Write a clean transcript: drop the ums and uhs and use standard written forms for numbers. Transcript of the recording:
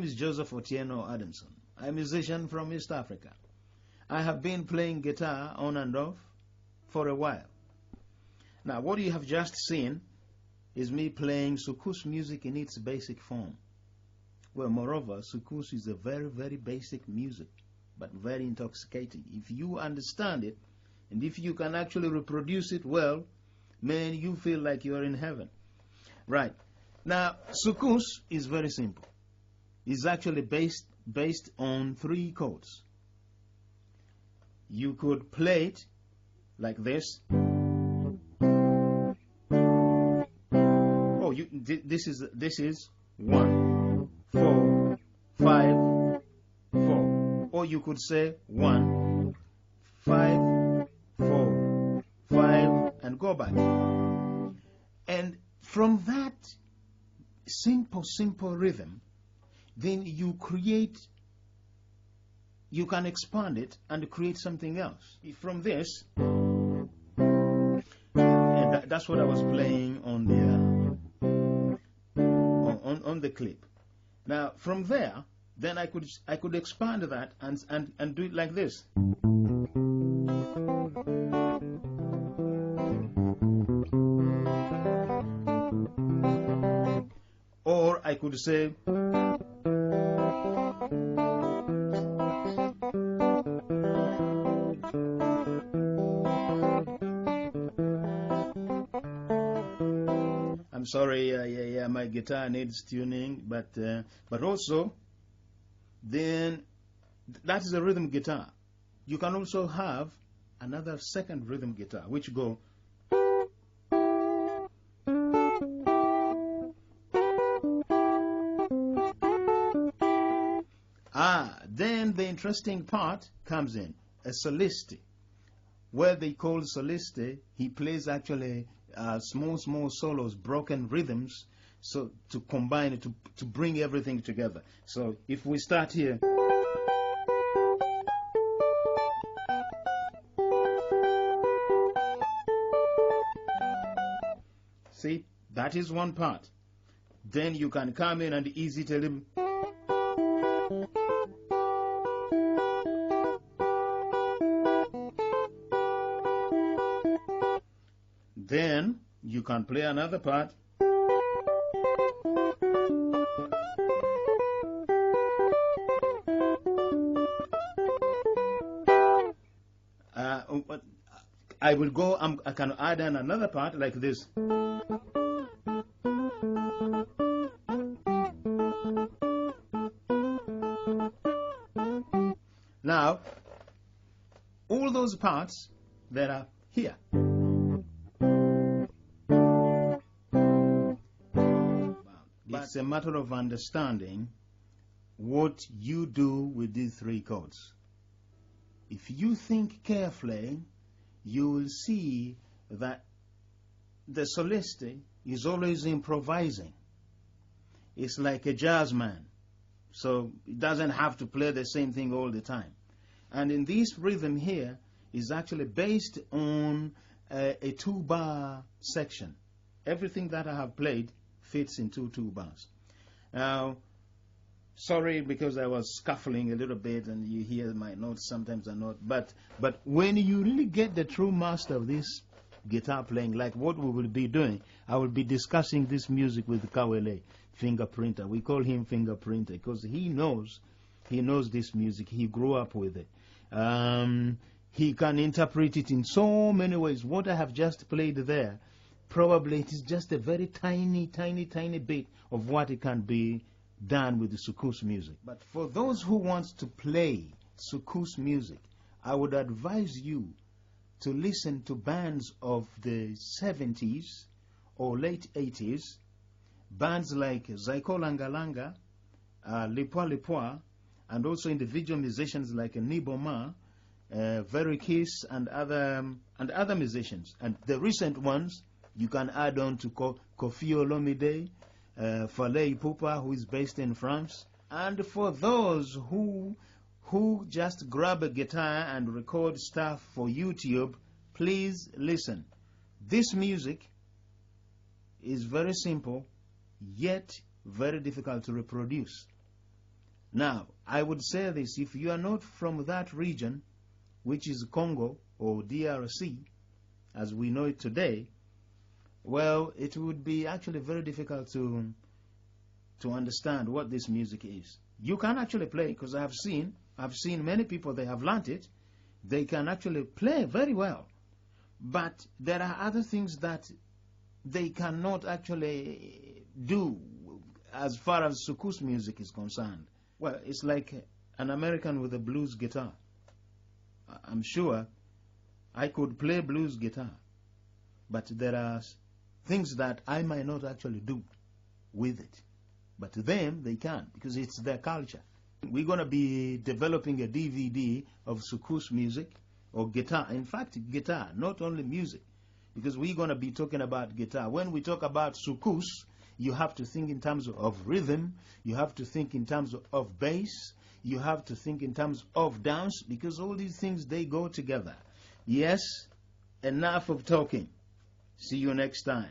is Joseph Otieno Adamson. I'm a musician from East Africa. I have been playing guitar on and off for a while. Now, what you have just seen is me playing soukous music in its basic form. Well, moreover, soukous is a very, very basic music, but very intoxicating. If you understand it, and if you can actually reproduce it well, man, you feel like you're in heaven. Right. Now, soukous is very simple. It's actually based on 3 chords. You could play it like this. Oh, this is 1, 4, 5, 4. Or you could say 1, 5, 4, 5, and go back. And from that simple rhythm, then you can expand it and create something else. From this, and that's what I was playing on the clip. Now, from there, then I could expand that and do it like this. Or I could say, I'm sorry, my guitar needs tuning, but also, then that is a rhythm guitar. You can also have another second rhythm guitar, which go. Then the interesting part comes in, a soliste. Where they call soliste, he plays actually small solos, broken rhythms, so to combine it, to bring everything together. So if we start here. See, that is one part. Then you can come in and easy tell him. Then you can play another part. I will go, I can add in another part like this. Now, all those parts that are here. It's a matter of understanding what you do with these 3 chords. If you think carefully, you will see that the solist is always improvising. It's like a jazz man, so it doesn't have to play the same thing all the time. And in this rhythm here is actually based on a 2-bar section. Everything that I have played fits into 2 bars. Now, sorry because I was scuffling a little bit and you hear my notes sometimes are not, but when you really get the true master of this guitar playing, like what we will be doing, I will be discussing this music with Kawele, fingerprinter. We call him fingerprinter because he knows this music. He grew up with it. He can interpret it in so many ways. What I have just played there, probably it is just a very tiny bit of what it can be done with the soukous music. But for those who want to play soukous music, I would advise you to listen to bands of the 70s or late 80s, bands like Zaiko Langalanga, Lipwa Lipwa, and also individual musicians like Niboma, Verikis, and other musicians. And the recent ones, you can add on to Kofi Olomide, Fale Ipupa, who is based in France. And for those who just grab a guitar and record stuff for YouTube, please listen. This music is very simple, yet very difficult to reproduce. Now, I would say this, if you are not from that region, which is Congo or DRC, as we know it today, well, it would be actually very difficult to understand what this music is. You can actually play, because I've seen many people, they have learnt it. They can actually play very well. But there are other things that they cannot actually do as far as soukous music is concerned. Well, it's like an American with a blues guitar. I'm sure I could play blues guitar, but there are things that I might not actually do with it. But to them, they can, because it's their culture. We're going to be developing a DVD of soukous music, or guitar. In fact, guitar, not only music, because we're going to be talking about guitar. When we talk about soukous, you have to think in terms of rhythm, you have to think in terms of bass, you have to think in terms of dance, because all these things, they go together. Yes, enough of talking. See you next time.